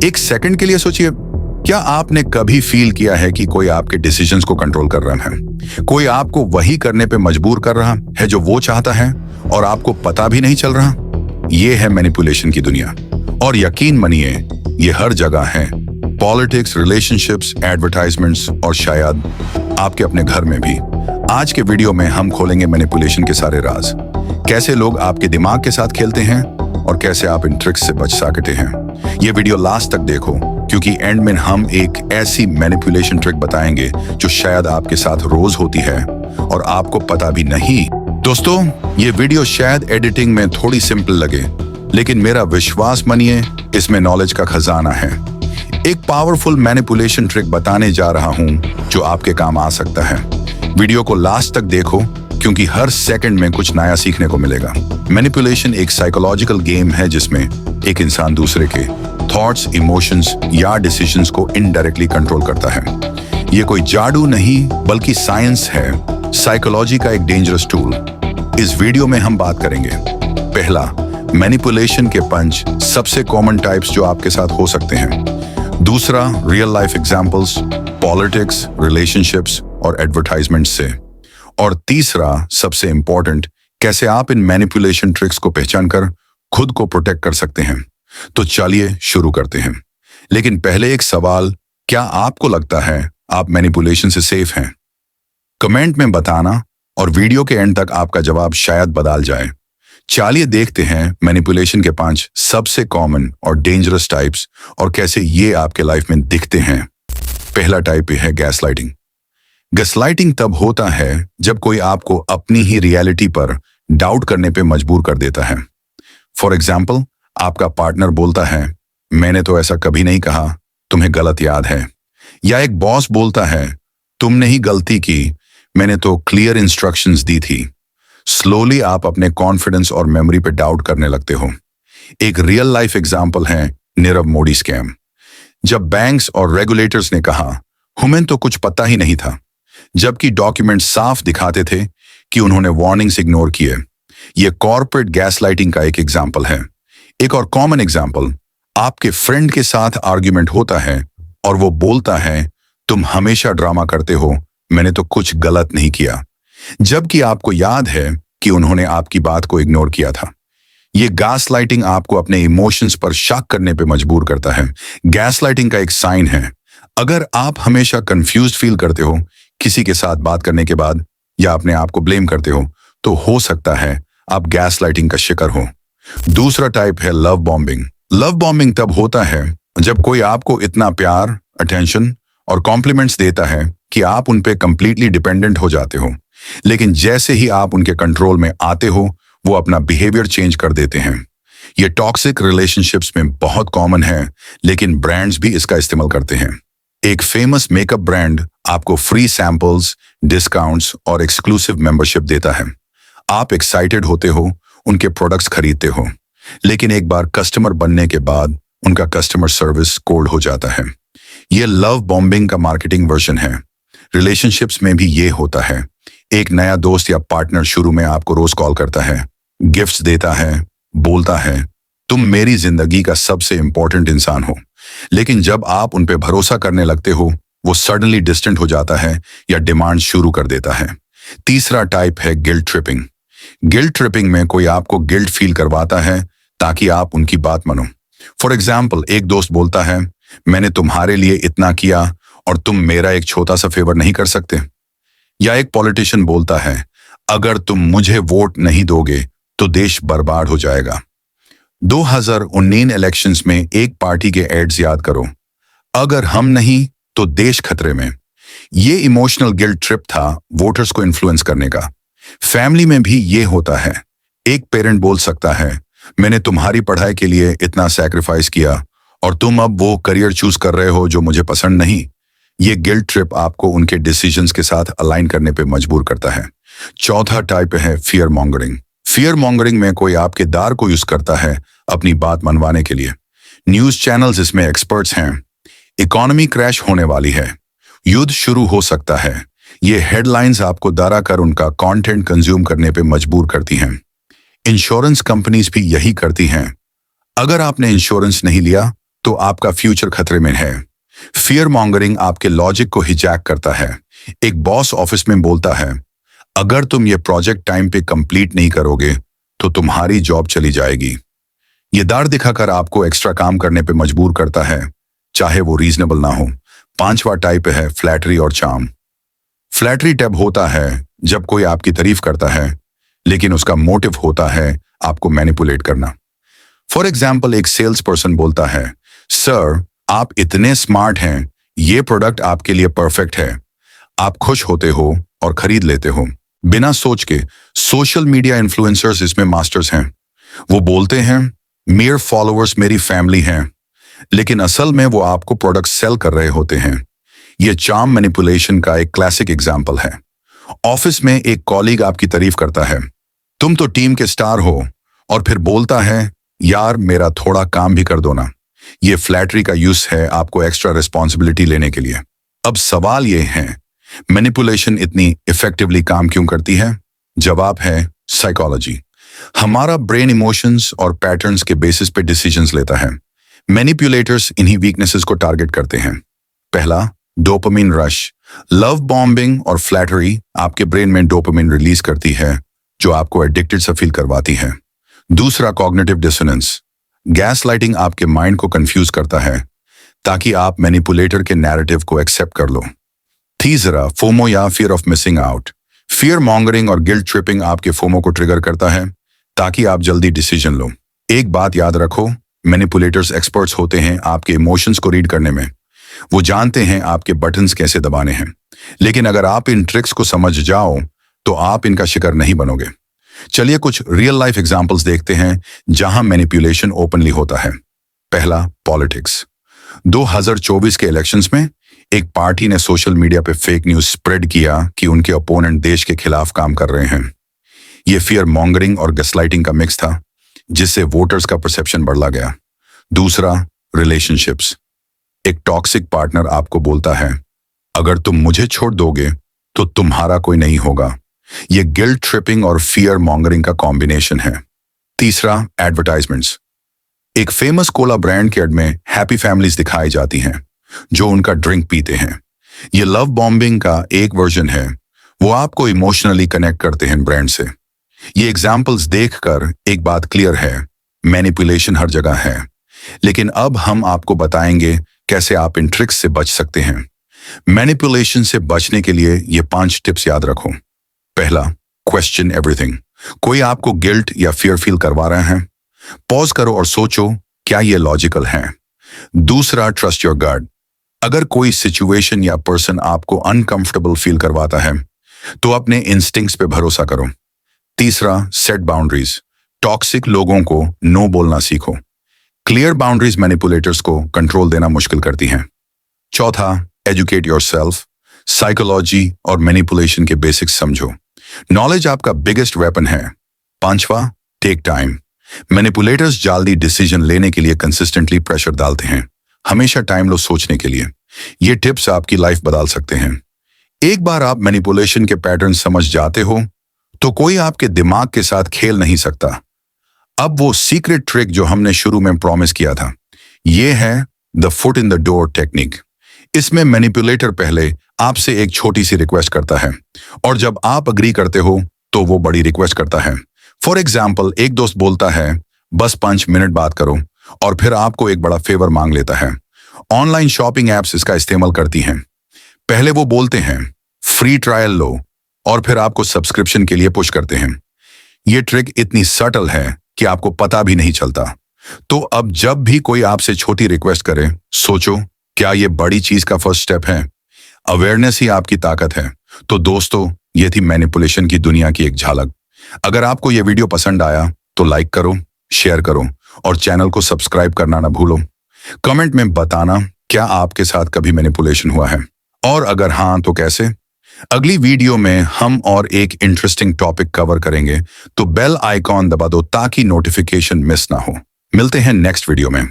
एक सेकंड के लिए सोचिए, क्या आपने कभी फील किया है कि कोई आपके डिसीजंस को कंट्रोल कर रहा है? कोई आपको वही करने पे मजबूर कर रहा है जो वो चाहता है और आपको पता भी नहीं चल रहा? ये है मैनिपुलेशन की दुनिया। और यकीन मानिए, ये हर जगह है। पॉलिटिक्स, रिलेशनशिप्स, एडवर्टाइजमेंट्स और शायद आपके अपने घर में भी। आज के वीडियो में हम खोलेंगे मैनिपुलेशन के सारे राज। कैसे लोग आपके दिमाग के साथ खेलते हैं और कैसे आप इन ट्रिक्स से बच सकते हैं। ये वीडियो लास्ट तक देखो, क्योंकि एंड में हम एक ऐसी मैनिपुलेशन ट्रिक बताएंगे जो शायद आपके साथ रोज होती है और आपको पता भी नहीं। दोस्तों, ये वीडियो शायद एडिटिंग में थोड़ी सिंपल लगे, लेकिन मेरा विश्वास मानिए, इसमें नॉलेज का खजाना है। एक पावरफुल मैनिपुलेशन ट्रिक बताने जा रहा हूं जो आपके काम आ सकता है। वीडियो को लास्ट तक देखो, क्योंकि हर सेकंड में कुछ नया सीखने को मिलेगा। मैनिपुलेशन एक साइकोलॉजिकल गेम है जिसमें एक इंसान दूसरे के थॉट्स, इमोशंस या डिसीजंस को इनडायरेक्टली कंट्रोल करता है। ये कोई जादू नहीं, बल्कि साइंस है, साइकोलॉजी का एक डेंजरस टूल। इस वीडियो में हम बात करेंगे पहला, मैनिपुलेशन के पंच, सबसे कॉमन टाइप्स जो आपके साथ हो सकते हैं। दूसरा, real life examples, politics, relationships और एडवर्टाइजमेंट से। और तीसरा, सबसे इंपॉर्टेंट, कैसे आप इन मैनिपुलेशन ट्रिक्स को पहचान कर खुद को प्रोटेक्ट कर सकते हैं। तो चलिए शुरू करते हैं। लेकिन पहले एक सवाल, क्या आपको लगता है आप मैनिपुलेशन से सेफ हैं? कमेंट में बताना, और वीडियो के एंड तक आपका जवाब शायद बदल जाए। चलिए देखते हैं मैनिपुलेशन के 5 सबसे कॉमन और डेंजरस टाइप्स और कैसे ये आपके लाइफ में दिखते हैं। पहला टाइप है गैसलाइटिंग। गैसलाइटिंग तब होता है जब कोई आपको अपनी ही रियलिटी पर डाउट करने पे मजबूर कर देता है। फॉर एग्जाम्पल, आपका पार्टनर बोलता है, मैंने तो ऐसा कभी नहीं कहा, तुम्हें गलत याद है। या एक बॉस बोलता है, तुमने ही गलती की, मैंने तो क्लियर इंस्ट्रक्शंस दी थी। स्लोली आप अपने कॉन्फिडेंस और मेमोरी पे डाउट करने लगते हो। एक रियल लाइफ एग्जाम्पल है नीरव मोदी स्कैम। जब बैंक्स और रेगुलेटर्स ने कहा, हमें तो कुछ पता ही नहीं था, जबकि डॉक्यूमेंट साफ दिखाते थे कि उन्होंने वार्निंग्स इग्नोर किए। यह कॉर्पोरेट गैसलाइटिंग का एक एग्जाम्पल है। एक और कॉमन एग्जाम्पल, आपके फ्रेंड के साथ आर्ग्यूमेंट होता है और वो बोलता है, तुम हमेशा ड्रामा करते हो, मैंने तो कुछ गलत नहीं किया, जबकि आपको याद है कि उन्होंने आपकी बात को इग्नोर किया था। यह गैसलाइटिंग आपको अपने इमोशंस पर शक करने पे मजबूर करता है। गैसलाइटिंग का एक साइन है, अगर आप हमेशा कंफ्यूज्ड फील करते हो किसी के साथ बात करने के बाद, या अपने आप को ब्लेम करते हो, तो हो सकता है आप गैसलाइटिंग का शिकार हो। दूसरा टाइप है लव बॉम्बिंग। लव बॉम्बिंग तब होता है जब कोई आपको इतना प्यार, अटेंशन और कॉम्प्लीमेंट्स देता है कि आप उन पे कंप्लीटली डिपेंडेंट हो जाते हो। लेकिन जैसे ही आप उनके कंट्रोल में आते हो, वो अपना बिहेवियर चेंज कर देते हैं। ये टॉक्सिक रिलेशनशिप्स में बहुत कॉमन है, लेकिन ब्रांड्स भी इसका इस्तेमाल करते हैं। एक फेमस मेकअप ब्रांड आपको फ्री सैंपल्स, डिस्काउंट्स और एक्सक्लूसिव मेंबरशिप देता है। आप एक्साइटेड होते हो, उनके प्रोडक्ट्स खरीदते हो, लेकिन एक बार कस्टमर बनने के बाद उनका कस्टमर सर्विस कोल्ड हो जाता है। यह लव बॉम्बिंग का मार्केटिंग वर्जन है। रिलेशनशिप्स में भी ये होता है। एक नया दोस्त या पार्टनर शुरू में आपको रोज कॉल करता है, गिफ्ट्स देता है, बोलता है, तुम मेरी जिंदगी का सबसे इंपॉर्टेंट इंसान हो। लेकिन जब आप उन पे भरोसा करने लगते हो, वो सडनली डिस्टेंट हो जाता है या डिमांड शुरू कर देता है। तीसरा टाइप है गिल्ट ट्रिपिंग। गिल्ट ट्रिपिंग में कोई आपको गिल्ट फील करवाता है ताकि आप उनकी बात मानो। फॉर एग्जाम्पल, एक दोस्त बोलता है, मैंने तुम्हारे लिए इतना किया और तुम मेरा एक छोटा सा फेवर नहीं कर सकते। या एक पॉलिटिशियन बोलता है, अगर तुम मुझे वोट नहीं दोगे तो देश बर्बाद हो जाएगा। 2019 इलेक्शंस में एक पार्टी के एड्स याद करो, अगर हम नहीं तो देश खतरे में। ये इमोशनल गिल्ट ट्रिप था वोटर्स को इन्फ्लुएंस करने का। फैमिली में भी ये होता है। एक पेरेंट बोल सकता है, मैंने तुम्हारी पढ़ाई के लिए इतना सैक्रिफाइस किया और तुम अब वो करियर चूज कर रहे हो जो मुझे पसंद नहीं। ये गिल्ट ट्रिप आपको उनके डिसीजंस के साथ अलाइन करने पे मजबूर करता है। चौथा टाइप है फियर मॉन्गरिंग। फियर मॉन्गरिंग में कोई आपके डर को यूज करता है अपनी बात मनवाने के लिए। न्यूज चैनल्स इसमें एक्सपर्ट्स हैं। इकोनॉमी क्रैश होने वाली है, युद्ध शुरू हो सकता है, ये हेडलाइंस आपको डरा कर उनका कंटेंट कंज्यूम करने पे मजबूर करती हैं। इंश्योरेंस कंपनीज भी यही करती हैं। अगर आपने इंश्योरेंस नहीं लिया तो आपका फ्यूचर खतरे में है। फियर मॉन्गरिंग आपके लॉजिक को हिजैक करता है। एक बॉस ऑफिस में बोलता है, अगर तुम ये प्रोजेक्ट टाइम पे कंप्लीट नहीं करोगे तो तुम्हारी जॉब चली जाएगी। ये डर दिखाकर आपको एक्स्ट्रा काम करने पे मजबूर करता है, चाहे वो रीजनेबल ना हो। 5वां टाइप है फ्लैटरी और चार्म। फ्लैटरी टैब होता है जब कोई आपकी तारीफ करता है, लेकिन उसका मोटिव होता है आपको मैनिपुलेट करना। फॉर एग्जाम्पल, एक सेल्स पर्सन बोलता है, सर आप इतने स्मार्ट हैं, ये प्रोडक्ट आपके लिए परफेक्ट है। आप खुश होते हो और खरीद लेते हो बिना सोच के। सोशल मीडिया इन्फ्लुएंसर्स इसमें मास्टर्स हैं। वो बोलते हैं मेरे फॉलोअर्स मेरी फैमिली हैं, लेकिन असल में वो आपको प्रोडक्ट सेल कर रहे होते हैं। ये चार्म मैनिपुलेशन का एक क्लासिक एग्जाम्पल है। ऑफिस में एक कॉलीग आपकी तारीफ करता है, तुम तो टीम के स्टार हो, और फिर बोलता है, यार मेरा थोड़ा काम भी कर दो ना। ये फ्लैटरी का यूज है आपको एक्स्ट्रा रिस्पॉन्सिबिलिटी लेने के लिए। अब सवाल ये है, मैनिपुलेशन इतनी इफेक्टिवली काम क्यों करती है? जवाब है साइकोलॉजी। हमारा ब्रेन इमोशंस और पैटर्न्स के बेसिस पे डिसीजंस लेता है। मैनिपुलेटर्स इन्हीं वीकनेसेस को टारगेट करते हैं। पहला, डोपामिन रश। लव बॉम्बिंग और फ्लैटरी आपके ब्रेन में डोपामिन रिलीज करती है, जो आपको एडिक्टेड सा फील करवाती है। दूसरा, कॉग्निटिव डिसोनेंस। गैसलाइटिंग आपके माइंड को कंफ्यूज करता है ताकि आप मैनिपुलेटर के नैरेटिव को एक्सेप्ट कर लो। तीसरा, फोमो या fear of missing out. Fear mongering और गिल्ट ट्रिपिंग आपके फोमो को ट्रिगर करता है ताकि आप जल्दी डिसीजन लो। एक बात याद रखो, मैनिपुलेटर्स एक्सपर्ट्स होते हैं आपके इमोशंस को रीड करने में। वो जानते हैं आपके बटन्स कैसे दबाने हैं, लेकिन अगर आप इन ट्रिक्स को समझ जाओ तो आप इनका शिकार नहीं बनोगे। चलिए कुछ रियल लाइफ एग्जांपल्स देखते हैं जहां मैनिपुलेशन ओपनली होता है। पहला, पॉलिटिक्स। 2024 के इलेक्शंस में एक पार्टी ने सोशल मीडिया पे फेक न्यूज स्प्रेड किया कि उनके ओपोनेंट देश के खिलाफ काम कर रहे हैं। ये फियर मॉन्गरिंग और गैसलाइटिंग का मिक्स था, जिससे वोटर्स का परसेप्शन बढ़ला गया। दूसरा, रिलेशनशिप्स। एक टॉक्सिक पार्टनर आपको बोलता है, अगर तुम मुझे छोड़ दोगे तो तुम्हारा कोई नहीं होगा। ये गिल्ट ट्रिपिंग और फियर मॉन्गरिंग का कॉम्बिनेशन है। तीसरा, एडवर्टाइजमेंट्स। एक फेमस कोला ब्रांड के एड में हैप्पी फैमिलीज दिखाई जाती हैं जो उनका ड्रिंक पीते हैं। ये लव बॉम्बिंग का एक वर्जन है। वो आपको इमोशनली कनेक्ट करते हैं ब्रांड से। ये एग्जाम्पल्स देखकर एक बात क्लियर है, मैनिपुलेशन हर जगह है। लेकिन अब हम आपको बताएंगे कैसे आप इन ट्रिक्स से बच सकते हैं। मैनिपुलेशन से बचने के लिए ये 5 टिप्स याद रखो। पहला, क्वेश्चन एवरीथिंग। कोई आपको गिल्ट या फियर फील करवा रहा है, पॉज करो और सोचो, क्या ये लॉजिकल है? दूसरा, ट्रस्ट योर गट। अगर कोई सिचुएशन या पर्सन आपको अनकंफर्टेबल फील करवाता है तो अपने इंस्टिंक्ट्स पे भरोसा करो। तीसरा, सेट बाउंड्रीज। टॉक्सिक लोगों को नो बोलना सीखो। क्लियर बाउंड्रीज मैनिपुलेटर्स को कंट्रोल देना मुश्किल करती हैं। चौथा, एजुकेट योरसेल्फ। साइकोलॉजी और मैनिपुलेशन के बेसिक्स समझो। नॉलेज आपका बिगेस्ट वेपन है। पांचवा, टेक टाइम। मैनिपुलेटर्स जल्दी डिसीजन लेने के लिए कंसिस्टेंटली प्रेशर डालते हैं। हमेशा टाइम लो सोचने के लिए। ये टिप्स आपकी लाइफ बदल सकते हैं। एक बार आप मैनिपुलेशन के पैटर्न समझ जाते हो तो कोई आपके दिमाग के साथ खेल नहीं सकता। अब वो सीक्रेट ट्रिक जो हमने शुरू में प्रॉमिस किया था, ये है the foot in the door technique. इसमें मैनिपुलेटर पहले आपसे एक छोटी सी रिक्वेस्ट करता है, और जब आप अग्री करते हो तो वो बड़ी रिक्वेस्ट करता है। फॉर एग्जाम्पल, एक दोस्त बोलता है बस 5 मिनट बात करो, और फिर आपको एक बड़ा फेवर मांग लेता है। ऑनलाइन शॉपिंग एप्स इसका इस्तेमाल करती हैं। पहले वो बोलते हैं फ्री ट्रायल लो, और फिर आपको सब्सक्रिप्शन के लिए पुश करते हैं। ये ट्रिक इतनी सटल है कि आपको पता भी नहीं चलता। तो अब जब भी कोई आपसे छोटी रिक्वेस्ट करे, सोचो, क्या ये बड़ी चीज का फर्स्ट स्टेप है? अवेयरनेस ही आपकी ताकत है। तो दोस्तों, ये थी मैनिपुलेशन की दुनिया की एक झलक। अगर आपको ये वीडियो पसंद आया तो लाइक करो, शेयर करो और चैनल को सब्सक्राइब करना ना भूलो। कमेंट में बताना क्या आपके साथ कभी मैनिपुलेशन हुआ है, और अगर हाँ तो कैसे। अगली वीडियो में हम और एक इंटरेस्टिंग टॉपिक कवर करेंगे, तो बेल आइकॉन दबा दो ताकि नोटिफिकेशन मिस ना हो। मिलते हैं नेक्स्ट वीडियो में।